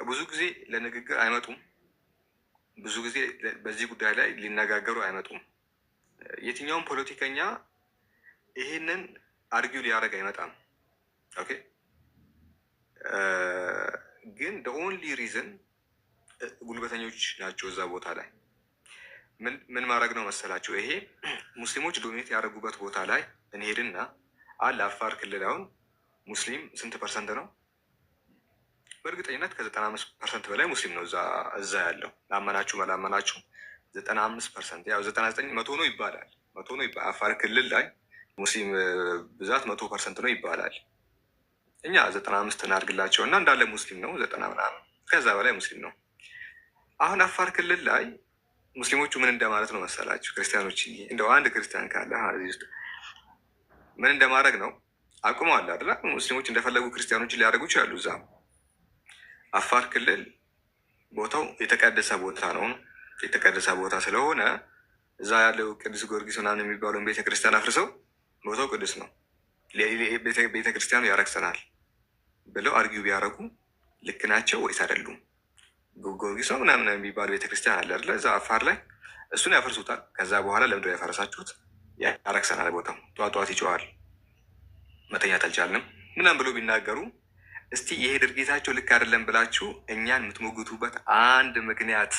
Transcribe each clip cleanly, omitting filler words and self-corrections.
ብዙ ጊዜ ለንግግር አይመጡም። ብዙ ጊዜ በዚህ ጉዳይ ላይ ሊነጋገሩ አይመጡም። የትኛውም ፖለቲከኛ ይሄንን አርጊው ሊያደርግ አይመጣም። ኦኬ ግን ኦንሊ ሪዝን ጉልበተኞች ናቸው እዛ ቦታ ላይ ምን ማድረግ ነው መሰላቸው? ይሄ ሙስሊሞች ዶሚኔት ያደረጉበት ቦታ ላይ እንሄድና አለ አፋር ክልል አሁን ሙስሊም ስንት ፐርሰንት ነው? በእርግጠኝነት ከ95% በላይ ሙስሊም ነው እዛ ያለው። ላመናችሁ መላመናችሁ 95%፣ ያው 99 መቶ ነው ይባላል። አፋር ክልል ላይ ሙስሊም ብዛት 100% ነው ይባላል። እኛ 95 እናድርግላቸው እና እንዳለ ሙስሊም ነው 90 ምናምን፣ ከዛ በላይ ሙስሊም ነው። አሁን አፋር ክልል ላይ ሙስሊሞቹ ምን እንደማለት ነው መሰላችሁ? ክርስቲያኖች እንደው አንድ ክርስቲያን ካለ እዚህ ውስጥ ምን እንደማድረግ ነው አቁመዋል አይደል? ሙስሊሞች እንደፈለጉ ክርስቲያኖችን ሊያደርጉ ይችላሉ። እዛ አፋር ክልል ቦታው የተቀደሰ ቦታ ነው። የተቀደሰ ቦታ ስለሆነ እዛ ያለው ቅዱስ ጊዮርጊስ ምናምን የሚባለውን ቤተክርስቲያን አፍርሰው ቦታው ቅዱስ ነው፣ ቤተክርስቲያኑ ያረክሰናል ብለው አርጊው ቢያደርጉ ልክ ናቸው ወይስ አይደሉም? ጊዮርጊስ ነው ምናምን የሚባለው ቤተክርስቲያን አለ አይደለ? እዛ አፋር ላይ እሱን ያፈርሱታል። ከዛ በኋላ ለምንድን ነው ያፈረሳችሁት? ያረክሰናል፣ ቦታው ጠዋት ይጮዋል፣ መተኛት አልቻልንም ምናምን ብሎ ቢናገሩ እስቲ ይሄ ድርጊታቸው ልክ አይደለም ብላችሁ እኛን የምትሞግቱበት አንድ ምክንያት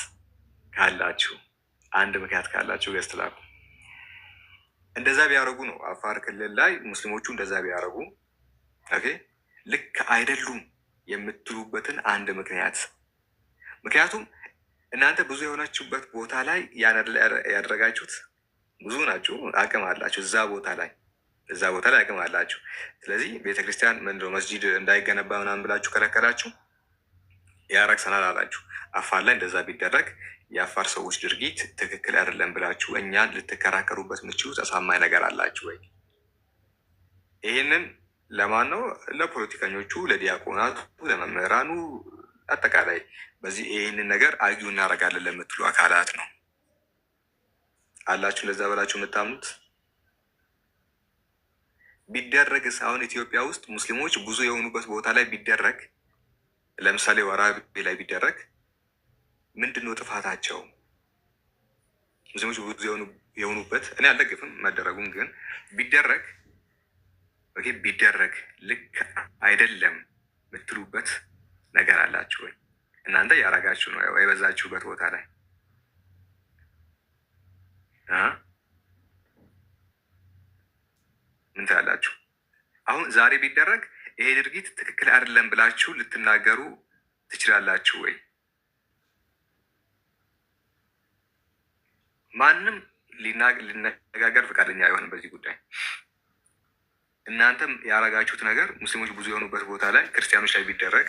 ካላችሁ ገዝት ላኩ። እንደዛ ቢያደርጉ ነው አፋር ክልል ላይ ሙስሊሞቹ እንደዛ ቢያደርጉ ኦኬ ልክ አይደሉም የምትሉበትን አንድ ምክንያት። ምክንያቱም እናንተ ብዙ የሆናችሁበት ቦታ ላይ ያደረጋችሁት ብዙ ናችሁ፣ አቅም አላችሁ እዛ ቦታ ላይ አቅም አላችሁ። ስለዚህ ቤተክርስቲያን ምንድነው መስጂድ እንዳይገነባ ምናምን ብላችሁ ከለከላችሁ፣ ያረክሰናል አላችሁ። አፋር ላይ እንደዛ ቢደረግ የአፋር ሰዎች ድርጊት ትክክል አይደለም ብላችሁ እኛን ልትከራከሩበት የምትችሉት አሳማኝ ነገር አላችሁ ወይ? ይህንን ለማን ነው? ለፖለቲከኞቹ፣ ለዲያቆናቱ፣ ለመምህራኑ፣ አጠቃላይ በዚህ ይህንን ነገር አርጊው እናደርጋለን ለምትሉ አካላት ነው አላችሁ። ለዛ በላችሁ የምታምኑት ቢደረግስ? አሁን ኢትዮጵያ ውስጥ ሙስሊሞች ብዙ የሆኑበት ቦታ ላይ ቢደረግ፣ ለምሳሌ ወራቤ ላይ ቢደረግ ምንድን ነው ጥፋታቸው? ሙስሊሞች ብዙ የሆኑበት እኔ አልደግፍም መደረጉም፣ ግን ቢደረግ ልክ አይደለም የምትሉበት ነገር አላችሁ ወይ? እናንተ ያረጋችሁ ነው የበዛችሁበት ቦታ ላይ ምን ትላላችሁ? አሁን ዛሬ ቢደረግ ይሄ ድርጊት ትክክል አይደለም ብላችሁ ልትናገሩ ትችላላችሁ ወይ? ማንም ሊነጋገር ፈቃደኛ አይሆንም በዚህ ጉዳይ። እናንተም ያረጋችሁት ነገር ሙስሊሞች ብዙ የሆኑበት ቦታ ላይ ክርስቲያኖች ላይ ቢደረግ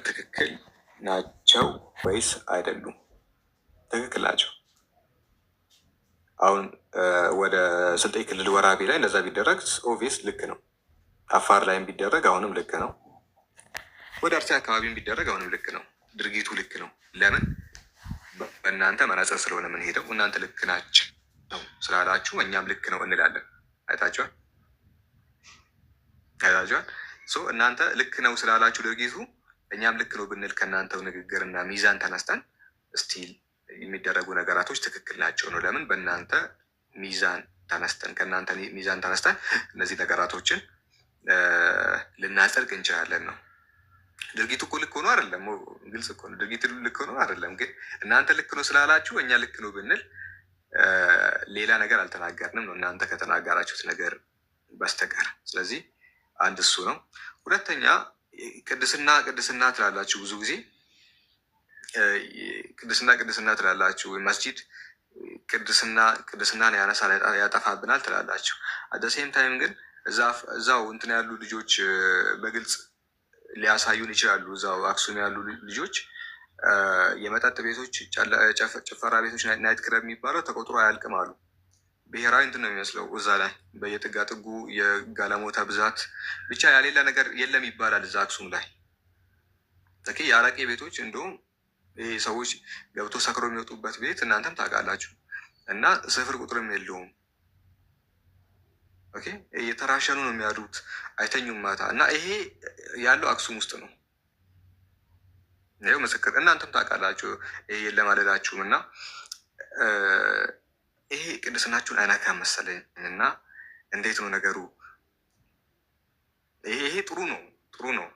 ትክክል ናቸው ወይስ አይደሉም? ትክክል ናቸው። አሁን ወደ ስልጤ ክልል ወራቤ ላይ እንደዛ ቢደረግ ኦቪየስ ልክ ነው። አፋር ላይም ቢደረግ አሁንም ልክ ነው። ወደ አርሲ አካባቢም ቢደረግ አሁንም ልክ ነው። ድርጊቱ ልክ ነው። ለምን? በእናንተ መነጽር ስለሆነ የምንሄደው። እናንተ ልክ ናቸው ስላላችሁ እኛም ልክ ነው እንላለን። አይታችኋል። እናንተ ልክ ነው ስላላችሁ ድርጊቱ እኛም ልክ ነው ብንል ከእናንተው ንግግርና ሚዛን ተነስተን ስቲል የሚደረጉ ነገራቶች ትክክል ናቸው ነው። ለምን? በእናንተ ሚዛን ተነስተን ከእናንተ ሚዛን ተነስተን እነዚህ ነገራቶችን ልናጸድቅ እንችላለን ነው። ድርጊቱ እኮ ልክ ሆኖ አይደለም፣ ግልጽ እኮ ነው። ድርጊቱ ልክ ሆኖ አይደለም፣ ግን እናንተ ልክ ነው ስላላችሁ እኛ ልክ ነው ብንል ሌላ ነገር አልተናገርንም ነው እናንተ ከተናገራችሁት ነገር በስተቀር። ስለዚህ አንድ እሱ ነው። ሁለተኛ ቅድስና ትላላችሁ። ብዙ ጊዜ ቅድስና ትላላችሁ። መስጂድ ቅድስናን ያነሳል ያጠፋብናል ትላላችሁ። አደሴም ታይም ግን እዛው እንትን ያሉ ልጆች በግልጽ ሊያሳዩን ይችላሉ። እዛው አክሱም ያሉ ልጆች የመጠጥ ቤቶች፣ ጭፈራ ቤቶች፣ ናይት ክለብ የሚባለው ተቆጥሮ አያልቅም አሉ። ብሔራዊ እንትን ነው የሚመስለው። እዛ ላይ በየጥጋ ጥጉ የጋለሞታ ብዛት ብቻ ያሌላ ነገር የለም ይባላል። እዛ አክሱም ላይ የአረቄ ቤቶች እንዲሁም ይሄ ሰዎች ገብቶ ሰክሮ የሚወጡበት ቤት እናንተም ታውቃላችሁ። እና ስፍር ቁጥርም የለውም። እየተራሸኑ ነው የሚያድሩት፣ አይተኙም ማታ። እና ይሄ ያለው አክሱም ውስጥ ነው። ይኸው ምስክር እናንተም ታውቃላችሁ። ይሄ ለማለላችሁም እና ይሄ ቅድስናችሁን አይነካም መሰለኝ እና እንዴት ነው ነገሩ? ይሄ ጥሩ ነው ጥሩ ነው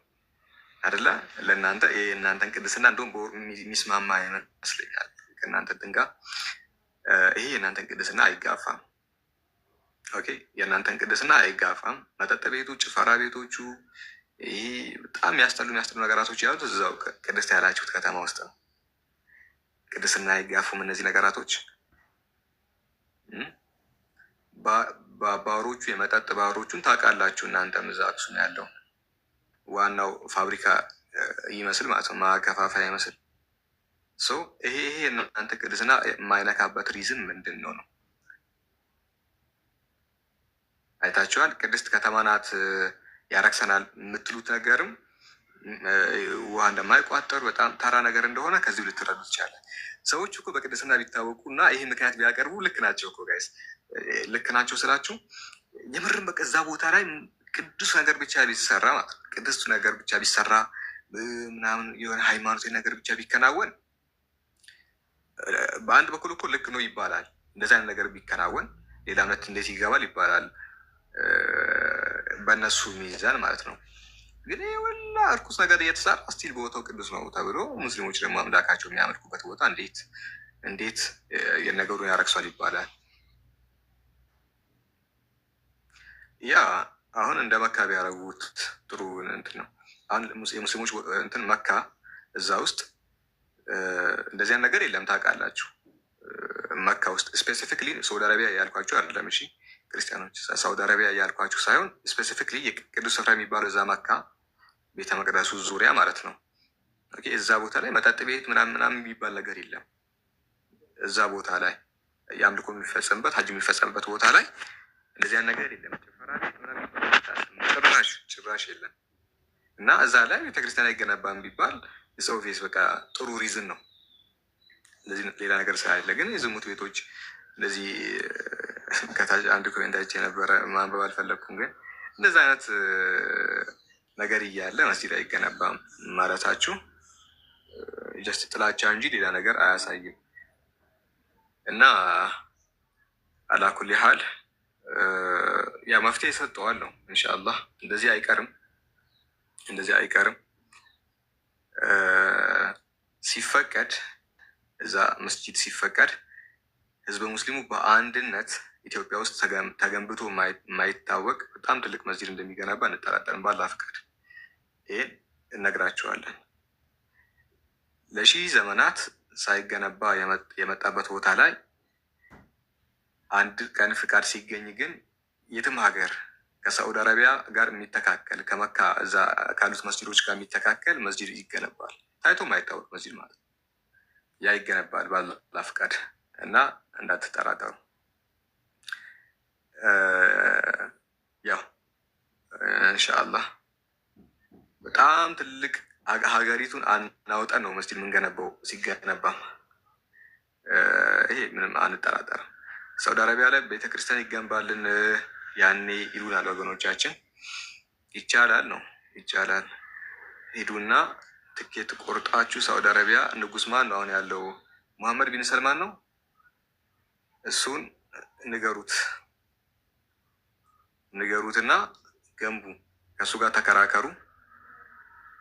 አይደለ? ለእናንተ ይሄ እናንተን ቅድስና እንደውም የሚስማማ ይመስለኛል ከእናንተ ድንጋ ይሄ የእናንተን ቅድስና አይጋፋም። ኦኬ የእናንተን ቅድስና አይጋፋም። መጠጥ ቤቱ፣ ጭፈራ ቤቶቹ፣ ይህ በጣም የሚያስጠሉ ነገራቶች ያሉት እዛው ቅድስት ያላችሁት ከተማ ውስጥ ነው። ቅድስና አይጋፉም እነዚህ ነገራቶች። ባሮቹ የመጠጥ ባሮቹን ታውቃላችሁ እናንተም እዛ አክሱም ያለው ዋናው ፋብሪካ ይመስል ማለት ነው፣ ማከፋፈያ ይመስል ይሄ እናንተ ቅድስና የማይነካበት ሪዝን ምንድን ነው ነው? አይታችኋል። ቅድስት ከተማ ናት ያረክሰናል የምትሉት ነገርም ውሃ እንደማይቋጠሩ በጣም ተራ ነገር እንደሆነ ከዚሁ ልትረዱ ትችላለን። ሰዎች እኮ በቅድስና ቢታወቁ እና ይህ ምክንያት ቢያቀርቡ ልክ ናቸው እኮ ጋይስ፣ ልክ ናቸው ስላችሁ የምርም በቃ እዛ ቦታ ላይ ቅዱስ ነገር ብቻ ቢሰራ ማለት ነው፣ ቅዱስ ነገር ብቻ ቢሰራ ምናምን የሆነ ሃይማኖታዊ ነገር ብቻ ቢከናወን በአንድ በኩል እኮ ልክ ነው ይባላል። እንደዚህ አይነት ነገር ቢከናወን ሌላ እምነት እንዴት ይገባል ይባላል በእነሱ ሚዛን ማለት ነው። ግን ወላ እርኩስ ነገር እየተሰራ ስቲል ቦታው ቅዱስ ነው ተብሎ ሙስሊሞች ደግሞ አምላካቸው የሚያመልኩበት ቦታ እንዴት የነገሩን ያረክሷል ይባላል። ያ አሁን እንደ መካ ቢያደርጉት ጥሩ እንትን ነው። አሁን የሙስሊሞች እንትን መካ እዛ ውስጥ እንደዚያን ነገር የለም ታውቃላችሁ። መካ ውስጥ ስፔሲፊክሊ ሳውዲ አረቢያ ያልኳችሁ አይደለም። እሺ ክርስቲያኖች ሳውዲ አረቢያ ያልኳችሁ ሳይሆን ስፔሲፊክሊ የቅዱስ ስፍራ የሚባለው እዛ መካ ቤተ መቅደሱ ዙሪያ ማለት ነው። እዛ ቦታ ላይ መጠጥ ቤት ምናምን የሚባል ነገር የለም። እዛ ቦታ ላይ የአምልኮ የሚፈጸምበት ሀጅ የሚፈጸምበት ቦታ ላይ እንደዚያን ነገር የለም። ጭፈራ ቤት ጭራሽ የለም። እና እዛ ላይ ቤተክርስቲያን አይገነባም ቢባል የሰው ፌስ በቃ ጥሩ ሪዝን ነው። እንደዚህ ሌላ ነገር ስላለ ግን የዝሙት ቤቶች እንደዚህ ከታች አንድ ኮሜንታች የነበረ ማንበብ አልፈለግኩም። ግን እንደዚህ አይነት ነገር እያለ መስጂድ አይገነባም ማለታችሁ ጀስት ጥላቻ እንጂ ሌላ ነገር አያሳይም። እና አላኩል ያህል ያ መፍትሄ ሰጠዋል ነው ኢንሻአላህ። እንደዚህ አይቀርም ሲፈቀድ እዛ መስጂድ ሲፈቀድ ህዝበ ሙስሊሙ በአንድነት ኢትዮጵያ ውስጥ ተገንብቶ የማይታወቅ በጣም ትልቅ መስጂድ እንደሚገነባ እንጠራጠርም። ባላ ፍቃድ ይህን እነግራቸዋለን። ለሺህ ዘመናት ሳይገነባ የመጣበት ቦታ ላይ አንድ ቀን ፍቃድ ሲገኝ ግን የትም ሀገር ከሳዑዲ አረቢያ ጋር የሚተካከል ከመካ እዛ ካሉት መስጂዶች ጋር የሚተካከል መስጂድ ይገነባል። ታይቶ የማይታወቅ መስጂድ ማለት ያ ይገነባል ባላ ፍቃድ እና እንዳትጠራጠሩ። ያው እንሻአላህ በጣም ትልቅ ሀገሪቱን አናውጠን ነው መስጂድ የምንገነባው። ሲገነባም ይሄ ምንም አንጠራጠርም። ሳውዲ አረቢያ ላይ ቤተክርስቲያን ይገንባልን ያኔ ይሉናል ወገኖቻችን። ይቻላል ነው ይቻላል። ሂዱና ትኬት ቆርጣችሁ ሳውዲ አረቢያ ንጉስ ማን ነው አሁን ያለው? ሙሐመድ ቢን ሰልማን ነው። እሱን ንገሩትና ገንቡ። ከእሱ ጋር ተከራከሩ።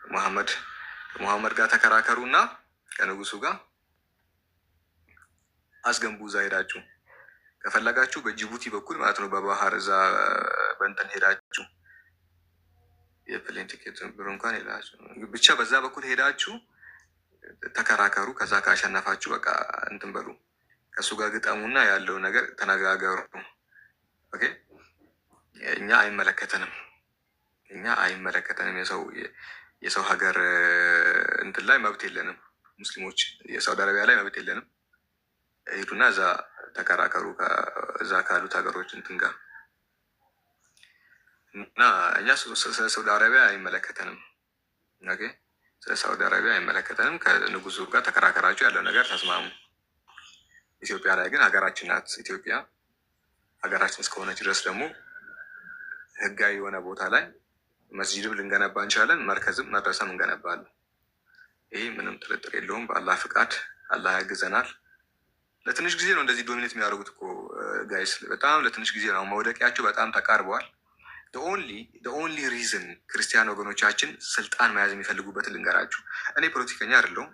ከሙሐመድ ጋር ተከራከሩ እና ከንጉሱ ጋር አስገንቡ። እዛ ሄዳችሁ ከፈለጋችሁ በጅቡቲ በኩል ማለት ነው በባህር እዛ በእንትን ሄዳችሁ የፕሌን ቲኬት ብር እንኳን ሄዳችሁ ብቻ በዛ በኩል ሄዳችሁ ተከራከሩ። ከዛ ካሸነፋችሁ በቃ እንትን በሉ ከእሱ ጋር ግጠሙና ያለው ነገር ተነጋገሩ። ኦኬ እኛ አይመለከተንም። የሰው ሀገር እንትን ላይ መብት የለንም። ሙስሊሞች የሳውዲ አረቢያ ላይ መብት የለንም። ሄዱና እዛ ተከራከሩ እዛ ካሉት ሀገሮች እንትን ጋር እና እኛ ስለ ሳውዲ አረቢያ አይመለከተንም። ኦኬ ስለ ሳውዲ አረቢያ አይመለከተንም። ከንጉሱ ጋር ተከራከራችሁ ያለው ነገር ተስማሙ። ኢትዮጵያ ላይ ግን ሀገራችን ናት። ኢትዮጵያ ሀገራችን እስከሆነች ድረስ ደግሞ ህጋዊ የሆነ ቦታ ላይ መስጂድም ልንገነባ እንችላለን። መርከዝም መድረሳም እንገነባለን። ይሄ ምንም ጥርጥር የለውም። በአላህ ፍቃድ አላህ ያግዘናል። ለትንሽ ጊዜ ነው እንደዚህ ዶሚኔት የሚያደርጉት እኮ ጋይስ፣ በጣም ለትንሽ ጊዜ ነው። መውደቂያቸው በጣም ተቃርበዋል። ኦንሊ ሪዝን ክርስቲያን ወገኖቻችን ስልጣን መያዝ የሚፈልጉበትን ልንገራችሁ። እኔ ፖለቲከኛ አይደለሁም፣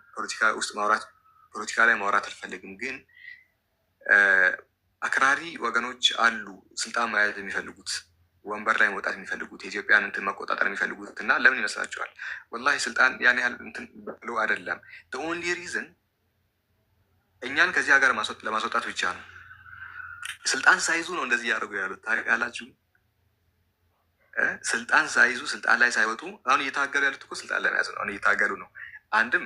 ፖለቲካ ላይ ማውራት አልፈልግም። ግን አክራሪ ወገኖች አሉ ስልጣን መያዝ የሚፈልጉት፣ ወንበር ላይ መውጣት የሚፈልጉት፣ የኢትዮጵያን እንትን መቆጣጠር የሚፈልጉት እና ለምን ይመስላችኋል? ወላሂ ስልጣን ያን ያህል እንትን ብሎ አይደለም። ኦንሊ ሪዝን እኛን ከዚህ ሀገር ለማስወጣት ብቻ ነው። ስልጣን ሳይዙ ነው እንደዚህ እያደረጉ ያሉት ታውቃላችሁ። ስልጣን ሳይዙ ስልጣን ላይ ሳይወጡ አሁን እየታገሉ ያሉት እኮ ስልጣን ለመያዝ ነው። አሁን እየታገሉ ነው። አንድም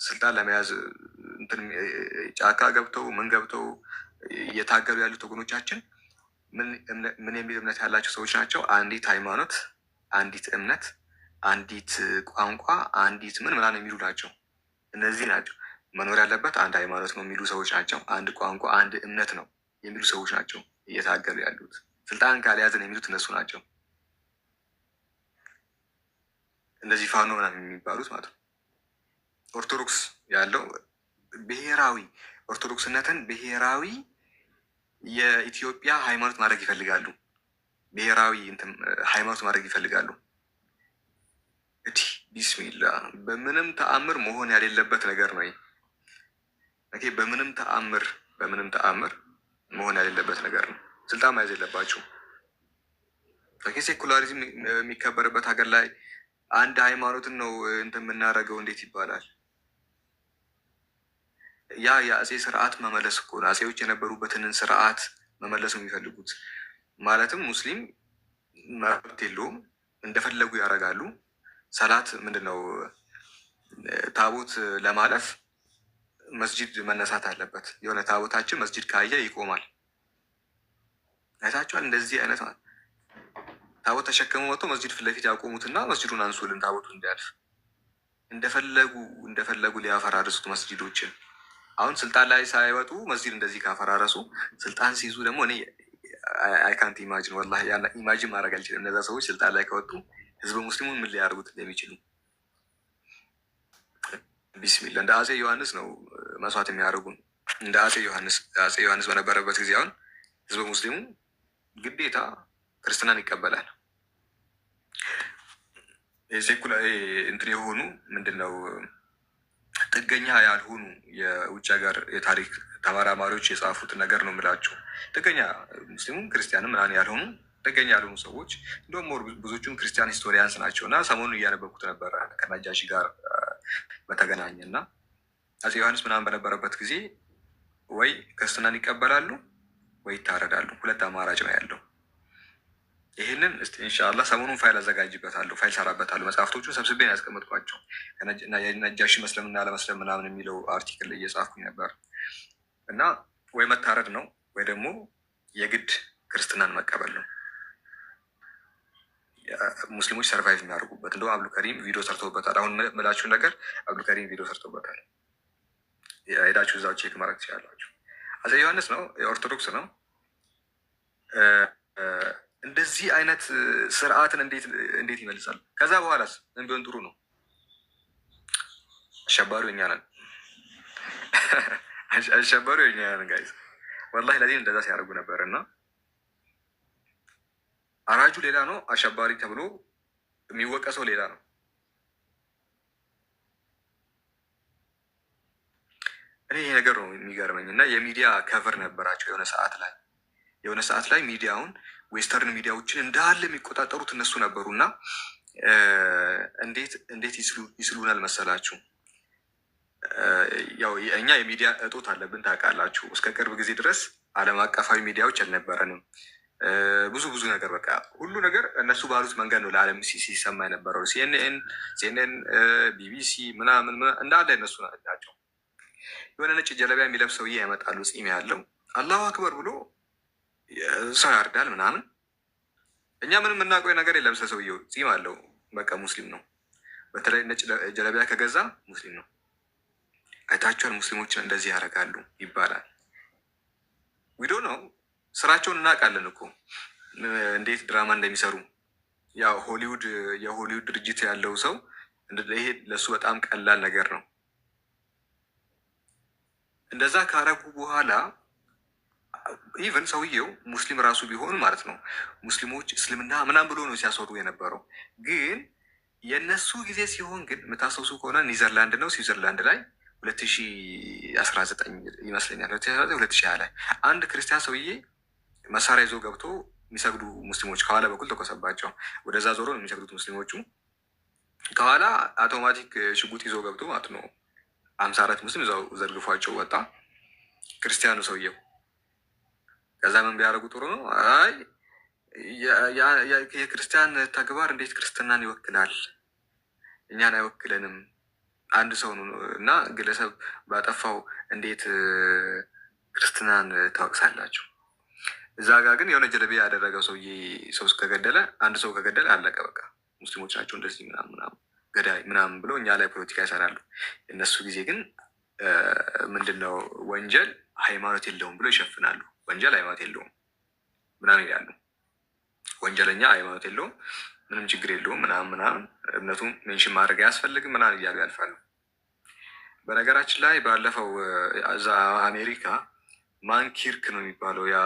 ስልጣን ለመያዝ ጫካ ገብተው ምን ገብተው እየታገሉ ያሉት ወገኖቻችን ምን የሚል እምነት ያላቸው ሰዎች ናቸው? አንዲት ሃይማኖት፣ አንዲት እምነት፣ አንዲት ቋንቋ፣ አንዲት ምን ምናምን የሚሉ ናቸው። እነዚህ ናቸው መኖር ያለበት አንድ ሃይማኖት ነው የሚሉ ሰዎች ናቸው። አንድ ቋንቋ፣ አንድ እምነት ነው የሚሉ ሰዎች ናቸው እየታገሉ ያሉት። ስልጣን ካልያዝን የሚሉት እነሱ ናቸው። እነዚህ ፋኖ ምናምን የሚባሉት ማለት ነው። ኦርቶዶክስ ያለው ብሔራዊ ኦርቶዶክስነትን ብሔራዊ የኢትዮጵያ ሃይማኖት ማድረግ ይፈልጋሉ። ብሔራዊ ሃይማኖት ማድረግ ይፈልጋሉ። ቢስሚላ በምንም ተአምር መሆን ያሌለበት ነገር ነው። በምንም ተአምር መሆን ያሌለበት ነገር ነው። ስልጣን መያዝ የለባችሁ። ሴኩላሪዝም የሚከበርበት ሀገር ላይ አንድ ሃይማኖትን ነው እንትን የምናደርገው እንዴት ይባላል? ያ የአጼ ስርዓት መመለስ እኮ ነው። አጼዎች የነበሩበትን ስርዓት መመለስ ነው የሚፈልጉት። ማለትም ሙስሊም መብት የለውም፣ እንደፈለጉ ያደርጋሉ። ሰላት ምንድነው? ታቦት ለማለፍ መስጂድ መነሳት አለበት። የሆነ ታቦታችን መስጂድ ካየ ይቆማል። አይታችኋል? እንደዚህ አይነት ታቦት ተሸክመው መጥቶ መስጂድ ፊት ለፊት ያቆሙትና መስጂዱን አንሱልን ታቦቱ እንዲያልፍ እንደፈለጉ ሊያፈራርሱት መስጂዶችን። አሁን ስልጣን ላይ ሳይወጡ መስጂድ እንደዚህ ካፈራረሱ ስልጣን ሲይዙ ደግሞ እኔ አይካንት ኢማጂን ወላሂ ኢማጂን ማድረግ አልችልም። እነዛ ሰዎች ስልጣን ላይ ከወጡ ህዝበ ሙስሊሙን ምን ሊያደርጉት እንደሚችሉ ቢስሚላ። እንደ አጼ ዮሐንስ ነው መስዋዕት የሚያደርጉን። እንደ አጼ ዮሐንስ በነበረበት ጊዜ አሁን ህዝበ ሙስሊሙ ግዴታ ክርስትናን ይቀበላል። ሴኩላ እንትን የሆኑ ምንድነው ጥገኛ ያልሆኑ የውጭ ሀገር የታሪክ ተመራማሪዎች የጻፉት ነገር ነው የምላቸው። ጥገኛ ሙስሊሙም ክርስቲያንም ምናምን ያልሆኑ ጥገኛ ያልሆኑ ሰዎች እንደውም ብዙዎቹም ክርስቲያን ሂስቶሪያንስ ናቸው። እና ሰሞኑን እያነበብኩት ነበረ ከነጃሺ ጋር በተገናኘ እና አፄ ዮሐንስ ምናምን በነበረበት ጊዜ ወይ ክርስትናን ይቀበላሉ ወይ ይታረዳሉ። ሁለት አማራጭ ነው ያለው። ይህንን እስቲ ኢንሻላህ ሰሞኑን ፋይል አዘጋጅበታለሁ፣ ፋይል ሰራበታለሁ። መጽሐፍቶቹን ሰብስቤን ያስቀመጥኳቸው የነጃሺ መስለምና አለመስለም ምናምን የሚለው አርቲክል እየጻፍኩኝ ነበር። እና ወይ መታረድ ነው ወይ ደግሞ የግድ ክርስትናን መቀበል ነው ሙስሊሞች ሰርቫይቭ የሚያደርጉበት። እንደውም አብዱልከሪም ቪዲዮ ሰርተውበታል። አሁን ምላችሁን ነገር አብዱልከሪም ቪዲዮ ሰርተውበታል። ሄዳችሁ እዛው ቼክ ማድረግ ትችላላችሁ። አፄ ዮሐንስ ነው የኦርቶዶክስ ነው። እንደዚህ አይነት ስርዓትን እንዴት ይመልሳል? ከዛ በኋላስ ምን ቢሆን ጥሩ ነው? አሸባሪው እኛ ነን። አሸባሪው እኛ ነን ጋይዝ። ወላሂ ለዚህ እንደዛ ሲያደርጉ ነበር። እና አራጁ ሌላ ነው፣ አሸባሪ ተብሎ የሚወቀሰው ሌላ ነው። እኔ ይሄ ነገር ነው የሚገርመኝ። እና የሚዲያ ከቨር ነበራቸው የሆነ ሰዓት ላይ ሚዲያውን ዌስተርን ሚዲያዎችን እንዳለ የሚቆጣጠሩት እነሱ ነበሩ። እና እንዴት ይስሉናል መሰላችሁ? ያው እኛ የሚዲያ እጦት አለብን ታውቃላችሁ። እስከ ቅርብ ጊዜ ድረስ ዓለም አቀፋዊ ሚዲያዎች አልነበረንም። ብዙ ነገር በቃ ሁሉ ነገር እነሱ ባሉት መንገድ ነው ለዓለም ሲሰማ የነበረው። ሲኤንኤን፣ ቢቢሲ ምናምን እንዳለ እነሱ ናቸው። የሆነ ነጭ ጀለቢያ የሚለብስ ሰውዬ ያመጣሉ፣ ፂም ያለው አላሁ አክበር ብሎ ሰው ያርዳል ምናምን። እኛ ምንም የምናውቀው ነገር የለም። ሰውየው ፂም አለው፣ በቃ ሙስሊም ነው። በተለይ ነጭ ጀለቢያ ከገዛ ሙስሊም ነው። አይታችኋል? ሙስሊሞችን እንደዚህ ያደርጋሉ ይባላል። ዊዶ ነው ስራቸውን እናውቃለን እኮ እንዴት ድራማ እንደሚሰሩ። ያው የሆሊውድ ድርጅት ያለው ሰው ይሄ ለእሱ በጣም ቀላል ነገር ነው። እንደዛ ካረጉ በኋላ ኢቨን ሰውየው ሙስሊም ራሱ ቢሆን ማለት ነው ሙስሊሞች እስልምና ምናምን ብሎ ነው ሲያስወሩ የነበረው። ግን የእነሱ ጊዜ ሲሆን ግን የምታስታውሱ ከሆነ ኒዘርላንድ ነው ስዊዘርላንድ ላይ 2019 ይመስለኛል 2020 ላይ አንድ ክርስቲያን ሰውዬ መሳሪያ ይዞ ገብቶ የሚሰግዱ ሙስሊሞች ከኋላ በኩል ተኮሰባቸው። ወደዛ ዞሮ ነው የሚሰግዱት ሙስሊሞቹ። ከኋላ አውቶማቲክ ሽጉጥ ይዞ ገብቶ ማለት ነው 54 ሙስሊም እዛው ዘርግፏቸው ወጣ ክርስቲያኑ ሰውየው። ከዛ ምን ቢያደርጉ ጥሩ ነው? አይ የክርስቲያን ተግባር እንዴት ክርስትናን ይወክላል? እኛን አይወክለንም። አንድ ሰው እና ግለሰብ ባጠፋው እንዴት ክርስትናን ታወቅሳላችሁ? እዛ ጋር ግን የሆነ ጀለቤ ያደረገው ሰውዬ ሰው ከገደለ አንድ ሰው ከገደለ አለቀ በቃ። ሙስሊሞች ናቸው እንደዚህ ምናምን ገዳይ ምናምን ብሎ እኛ ላይ ፖለቲካ ይሰራሉ። የእነሱ ጊዜ ግን ምንድነው ወንጀል ሃይማኖት የለውም ብሎ ይሸፍናሉ። ወንጀል ሃይማኖት የለውም ምናምን ይላሉ። ወንጀለኛ ሃይማኖት የለውም ምንም ችግር የለውም ምናምን እምነቱም ሜንሽን ማድረግ አያስፈልግም ምናምን እያሉ ያልፋሉ። በነገራችን ላይ ባለፈው እዛ አሜሪካ ማንኪርክ ነው የሚባለው ያ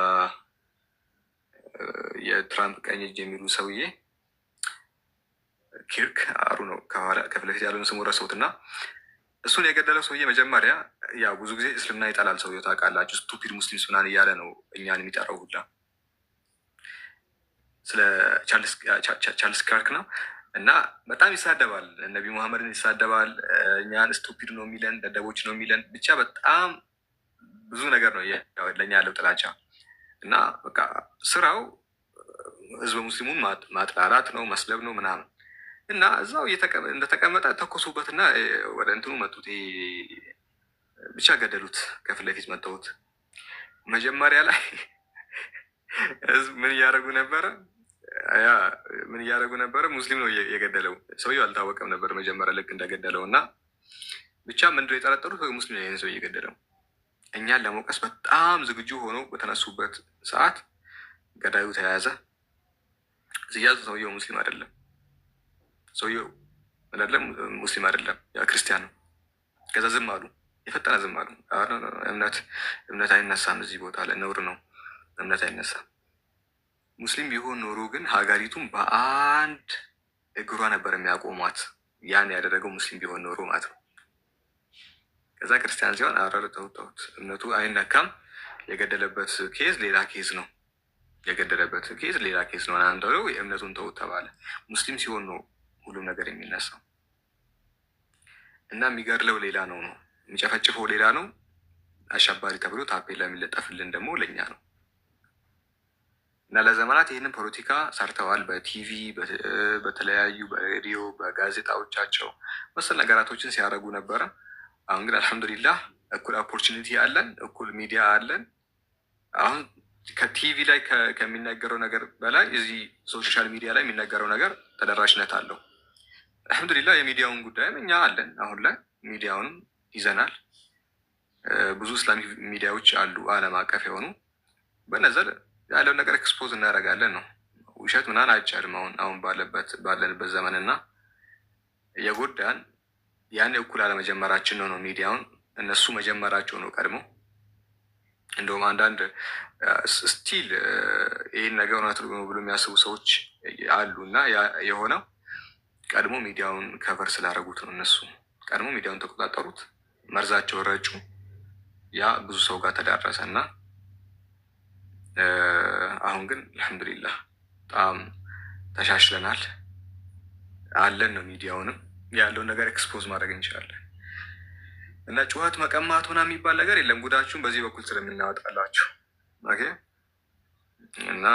የትራምፕ ቀኝ እጅ የሚሉ ሰውዬ ኪርክ አሩ ነው ከፊት ለፊት ያለውን ስሙ ረሳሁት። እና እሱን የገደለው ሰውዬ መጀመሪያ ያው ብዙ ጊዜ እስልምና ይጠላል ሰውዬው ታውቃላችሁ። ስቱፒድ ሙስሊምስ ምናምን እያለ ነው እኛን የሚጠራው ሁላ። ስለ ቻርልስ ክላርክ ነው እና በጣም ይሳደባል፣ ነቢ ሙሐመድን ይሳደባል። እኛን ስቱፒድ ነው የሚለን፣ ደደቦች ነው የሚለን። ብቻ በጣም ብዙ ነገር ነው ለእኛ ያለው ጥላቻ። እና በቃ ስራው ህዝበ ሙስሊሙን ማጥላላት ነው፣ መስደብ ነው ምናምን። እና እዛው እንደተቀመጠ ተኮሱበትና ወደ እንትኑ መጡት። ብቻ ገደሉት። ከፊት ለፊት መተውት። መጀመሪያ ላይ ህዝብ ምን እያደረጉ ነበረ? ምን እያደረጉ ነበረ? ሙስሊም ነው የገደለው። ሰውየው አልታወቀም ነበር መጀመሪያ ልክ እንደገደለው። እና ብቻ ምንድነው የጠረጠሩት? ሙስሊም ነው ይህን ሰው እየገደለው። እኛን ለመውቀስ በጣም ዝግጁ ሆነው በተነሱበት ሰዓት ገዳዩ ተያያዘ። ሲያዙ ሰውየው ሙስሊም አይደለም፣ ሰውየው አይደለም ሙስሊም አይደለም፣ ያ ክርስቲያን ነው። ከዛ ዝም አሉ፣ የፈጠነ ዝም አሉ። እምነት አይነሳም እዚህ ቦታ ላይ ነውር ነው፣ እምነት አይነሳም። ሙስሊም ቢሆን ኖሮ ግን ሀገሪቱን በአንድ እግሯ ነበር የሚያቆሟት። ያን ያደረገው ሙስሊም ቢሆን ኖሮ ማለት ነው። ከዛ ክርስቲያን ሲሆን አረር ተውት፣ እምነቱ አይነካም። የገደለበት ኬዝ ሌላ ኬዝ ነው፣ የገደለበት ኬዝ ሌላ ኬዝ ነው። አንተ የእምነቱን ተውት ተባለ። ሙስሊም ሲሆን ነው ሁሉም ነገር የሚነሳው። እና የሚገድለው ሌላ ነው፣ የሚጨፈጭፈው ሌላ ነው። አሸባሪ ተብሎ ታፔላ የሚለጠፍልን ደግሞ ለእኛ ነው። እና ለዘመናት ይህንን ፖለቲካ ሰርተዋል። በቲቪ በተለያዩ በሬዲዮ በጋዜጣዎቻቸው መሰል ነገራቶችን ሲያደርጉ ነበረ። አሁን ግን አልሐምዱሊላህ እኩል ኦፖርቹኒቲ አለን፣ እኩል ሚዲያ አለን። አሁን ከቲቪ ላይ ከሚነገረው ነገር በላይ እዚህ ሶሻል ሚዲያ ላይ የሚነገረው ነገር ተደራሽነት አለው። አልሐምዱሊላህ የሚዲያውን ጉዳይም እኛ አለን። አሁን ላይ ሚዲያውንም ይዘናል። ብዙ እስላሚክ ሚዲያዎች አሉ ዓለም አቀፍ የሆኑ። በነዘር ያለውን ነገር ኤክስፖዝ እናደርጋለን ነው። ውሸት ምናምን አይቻልም። አሁን ባለንበት ዘመንና የጎዳን ያን እኩል አለመጀመራችን ነው። ሚዲያውን እነሱ መጀመራቸው ነው ቀድሞ። እንደውም አንዳንድ ስቲል ይህን ነገር እውነት ነው ብሎ የሚያስቡ ሰዎች አሉ። እና የሆነው ቀድሞ ሚዲያውን ከቨር ስላደረጉት ነው። እነሱ ቀድሞ ሚዲያውን ተቆጣጠሩት፣ መርዛቸው ረጩ። ያ ብዙ ሰው ጋር ተዳረሰ እና አሁን ግን አልሐምዱሊላህ በጣም ተሻሽለናል አለን ነው። ሚዲያውንም ያለውን ነገር ኤክስፖዝ ማድረግ እንችላለን። እና ጩኸት መቀማት ሆና የሚባል ነገር የለም። ጉዳችሁን በዚህ በኩል ስለምናወጣላችሁ እና